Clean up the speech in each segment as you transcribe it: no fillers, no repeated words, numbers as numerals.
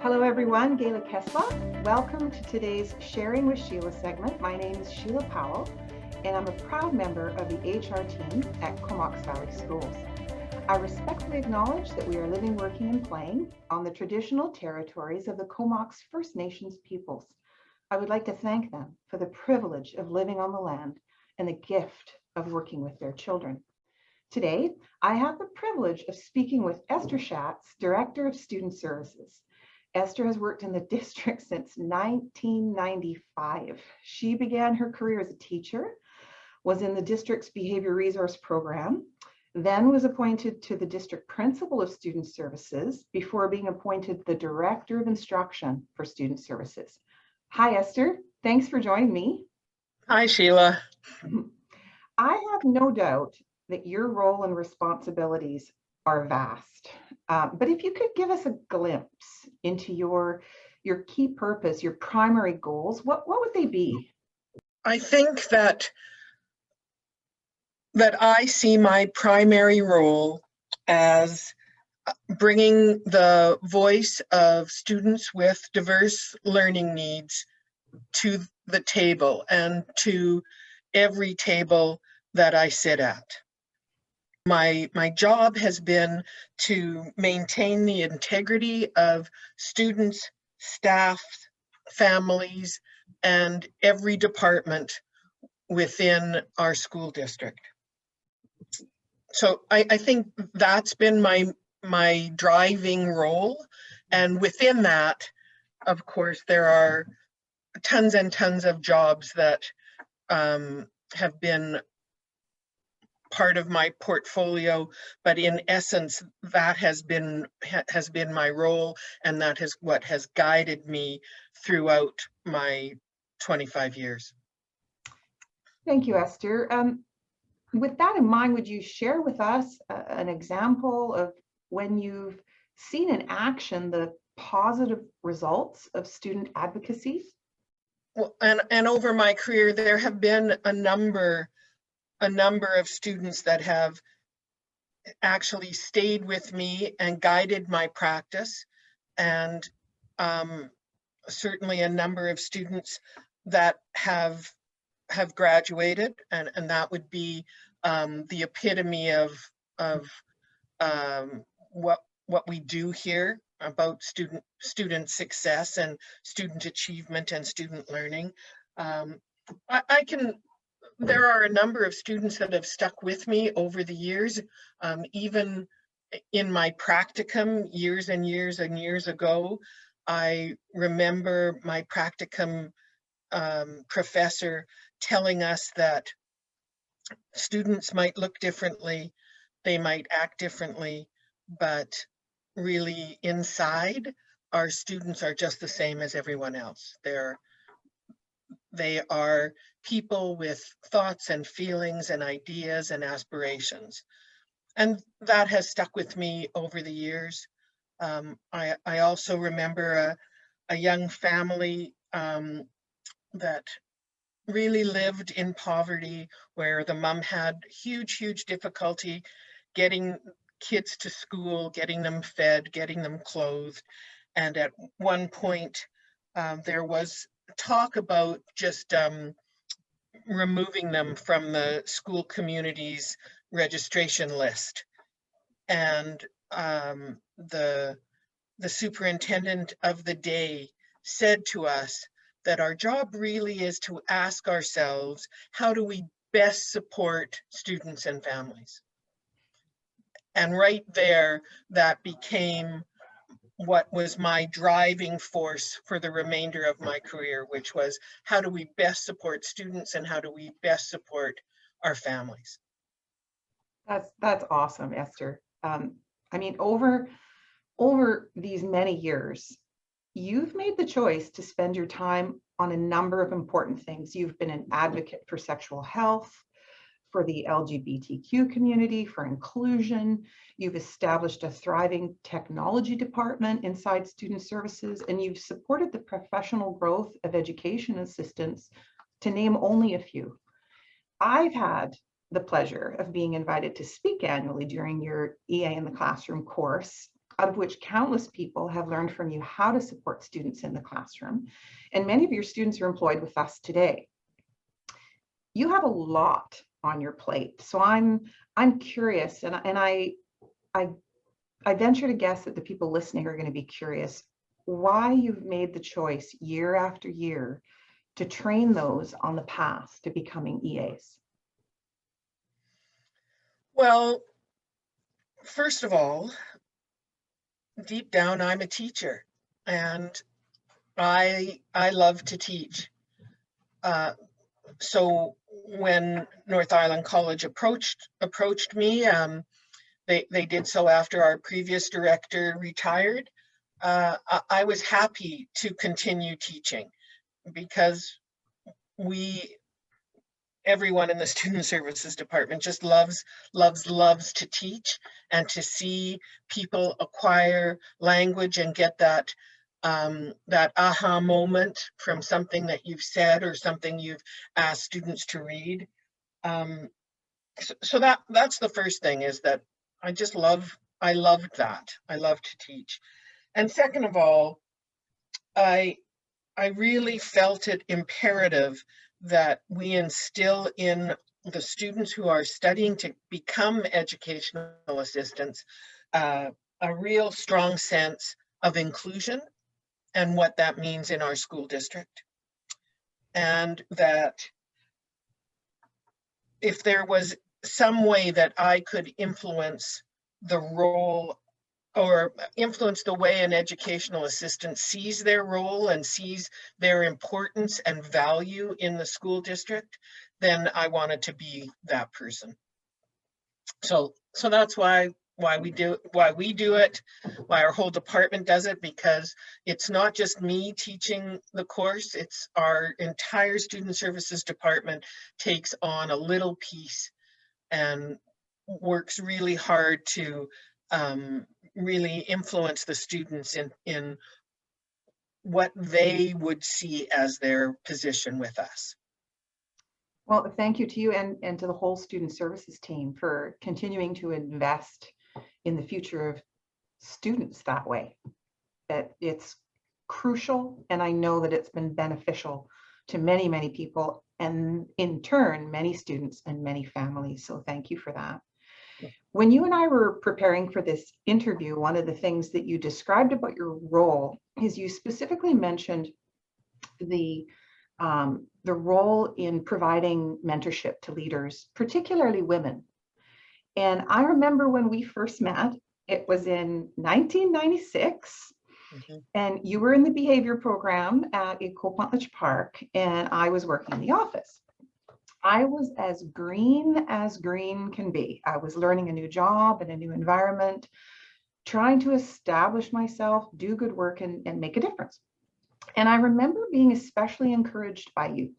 Hello everyone, Gayla Kesla. Welcome to today's Sharing with Sheila segment. My name is Sheila Powell, and I'm a proud member of the HR team at Comox Valley Schools. I respectfully acknowledge that we are living, working, and playing on the traditional territories of the Comox First Nations peoples. I would like to thank them for the privilege of living on the land and the gift of working with their children. Today, I have the privilege of speaking with Esther Shatz, Director of Student Services. Esther has worked in the district since 1995. She began her career as a teacher, was in the district's behavior resource program, then was appointed to the district principal of student services before being appointed the director of instruction for student services. Hi, Esther. Thanks for joining me. Hi, Sheila. I have no doubt that your role and responsibilities are vast. But if you could give us a glimpse into your key purpose, your primary goals, what would they be? I think that I see my primary role as bringing the voice of students with diverse learning needs to the table and to every table that I sit at. My job has been to maintain the integrity of students, staff, families, and every department within our school district. So I think that's been my driving role. And within that, of course, there are tons and tons of jobs that have been part of my portfolio, but in essence, that has been my role, and that is what has guided me throughout my 25 years. Thank you, Esther. With that in mind, would you share with us an example of when you've seen in action the positive results of student advocacy? Well, and over my career, there have been a number of students that have actually stayed with me and guided my practice, and certainly a number of students that have graduated, and that would be the epitome of what we do here about student success and student achievement and student learning. There are a number of students that have stuck with me over the years, even in my practicum years and years and years ago. I remember my practicum professor telling us that students might look differently, they might act differently, but really inside, our students are just the same as everyone else. They are people with thoughts and feelings and ideas and aspirations. And that has stuck with me over the years. I also remember a young family that really lived in poverty, where the mom had huge difficulty getting kids to school, getting them fed, getting them clothed. And at one point, there was talk about just removing them from the school community's registration list. And the superintendent of the day said to us that our job really is to ask ourselves, how do we best support students and families? And right there, that became what was my driving force for the remainder of my career, which was, how do we best support students and how do we best support our families? That's awesome, Esther. I mean, over these many years, you've made the choice to spend your time on a number of important things. You've been an advocate for sexual health, for the LGBTQ community, for inclusion. You've established a thriving technology department inside student services, and you've supported the professional growth of education assistants, to name only a few. I've had the pleasure of being invited to speak annually during your EA in the Classroom course. out of which countless people have learned from you how to support students in the classroom. And many of your students are employed with us today. You have a lot on your plate. So I'm curious, and I venture to guess that the people listening are going to be curious why you've made the choice year after year to train those on the path to becoming EAs. Well, first of all, deep down, I'm a teacher, and I love to teach. So when North Island College approached me, they did so after our previous director retired. I was happy to continue teaching because everyone in the student services department just loves to teach and to see people acquire language and get that that aha moment from something that you've said or something you've asked students to read. So that's the first thing, is that I loved that. I love to teach. And second of all, I really felt it imperative that we instill in the students who are studying to become educational assistants a real strong sense of inclusion and what that means in our school district. And that if there was some way that I could influence the role or influence the way an educational assistant sees their role and sees their importance and value in the school district, then I wanted to be that person. So that's why we do it, why our whole department does it, because it's not just me teaching the course, it's our entire student services department takes on a little piece and works really hard to really influence the students in what they would see as their position with us. Well, thank you to you and to the whole student services team for continuing to invest in the future of students that way. That it's crucial, and I know that it's been beneficial to many, many people, and in turn, many students and many families. So thank you for that. When you and I were preparing for this interview, one of the things that you described about your role is you specifically mentioned the role in providing mentorship to leaders, particularly women. And I remember when we first met, it was in 1996, and you were in the behavior program at Eco Pontledge Park, and I was working in the office. I was as green can be. I was learning a new job and a new environment, trying to establish myself, do good work, and make a difference. And I remember being especially encouraged by you.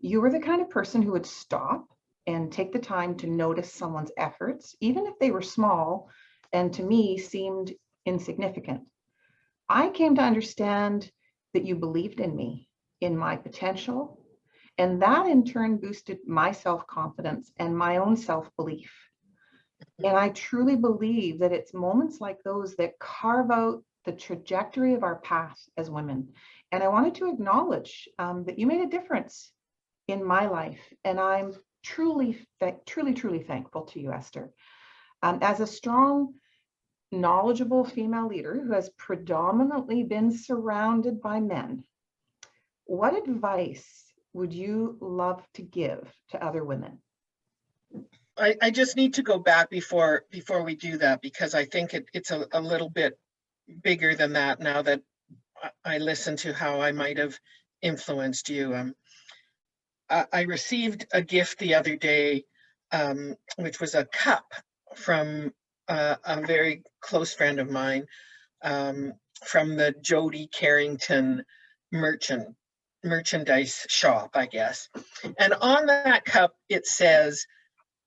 You were the kind of person who would stop and take the time to notice someone's efforts, even if they were small and to me seemed insignificant. I came to understand that you believed in me, in my potential, and that in turn boosted my self-confidence and my own self-belief. And I truly believe that it's moments like those that carve out the trajectory of our path as women. And I wanted to acknowledge that you made a difference in my life. And I'm truly thankful to you, Esther. As a strong, knowledgeable female leader who has predominantly been surrounded by men, what advice would you love to give to other women? I just need to go back before we do that, because I think it's a little bit bigger than that now that I listened to how I might have influenced you. I received a gift the other day, which was a cup from a very close friend of mine, from the Jody Carrington merchandise shop, I guess. And on that cup, it says,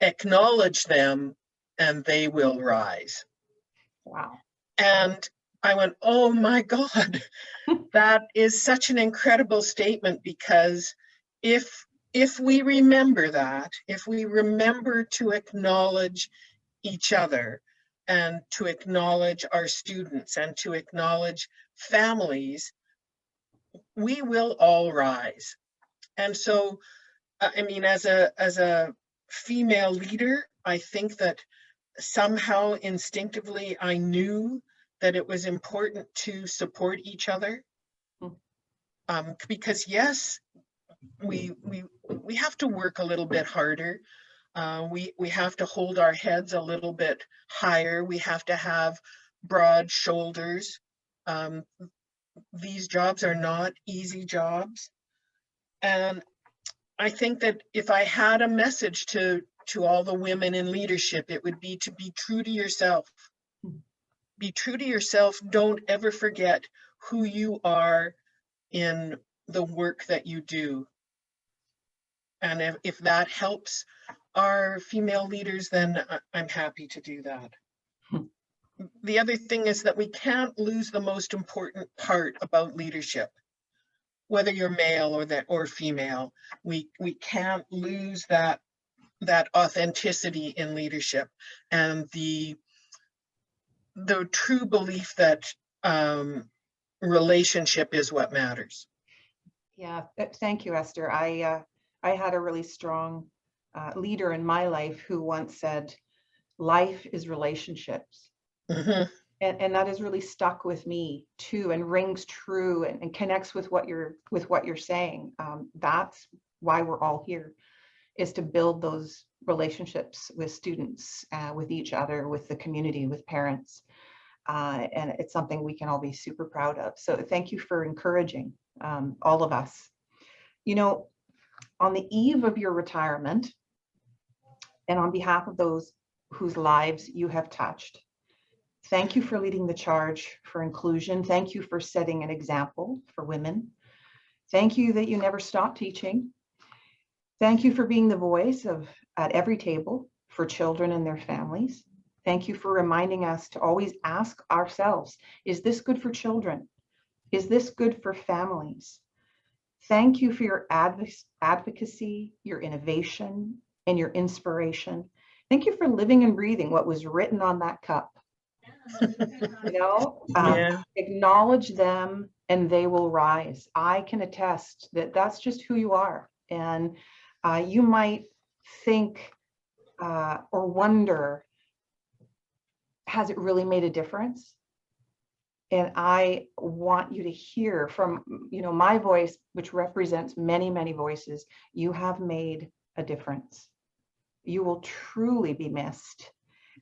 "Acknowledge them and they will rise." Wow. And I went, oh my God, that is such an incredible statement, because if we remember that, if we remember to acknowledge each other, and to acknowledge our students and to acknowledge families, we will all rise. And so, I mean, as a female leader, I think that somehow instinctively I knew that it was important to support each other. Because yes, we have to work a little bit harder. We have to hold our heads a little bit higher. We have to have broad shoulders. These jobs are not easy jobs. And I think that if I had a message to all the women in leadership, it would be to be true to yourself. Be true to yourself. Don't ever forget who you are in the work that you do. And if that helps our female leaders, then I'm happy to do that. The other thing is that we can't lose the most important part about leadership. Whether you're male or female, we can't lose that authenticity in leadership and the true belief that relationship is what matters. Yeah, thank you, Esther. I had a really strong leader in my life who once said, "Life is relationships." Mm-hmm. And that has really stuck with me too, and rings true and connects with what you're saying. That's why we're all here, is to build those relationships with students, with each other, with the community, with parents. And it's something we can all be super proud of. So thank you for encouraging all of us. You know, on the eve of your retirement, and on behalf of those whose lives you have touched, thank you for leading the charge for inclusion. Thank you for setting an example for women. Thank you that you never stopped teaching. Thank you for being the voice at every table for children and their families. Thank you for reminding us to always ask ourselves, is this good for children? Is this good for families? Thank you for your advocacy, your innovation, and your inspiration. Thank you for living and breathing what was written on that cup. Yeah. Acknowledge them and they will rise. I can attest that that's just who you are. And you might think or wonder, has it really made a difference? And I want you to hear from, my voice, which represents many, many voices. You have made a difference. You will truly be missed.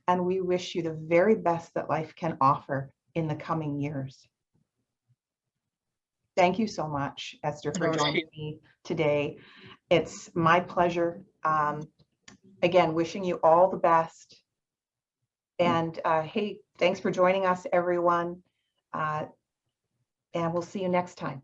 And we wish you the very best that life can offer in the coming years. Thank you so much, Esther, for joining me today. It's my pleasure. Again, wishing you all the best. And hey, thanks for joining us, everyone. And we'll see you next time.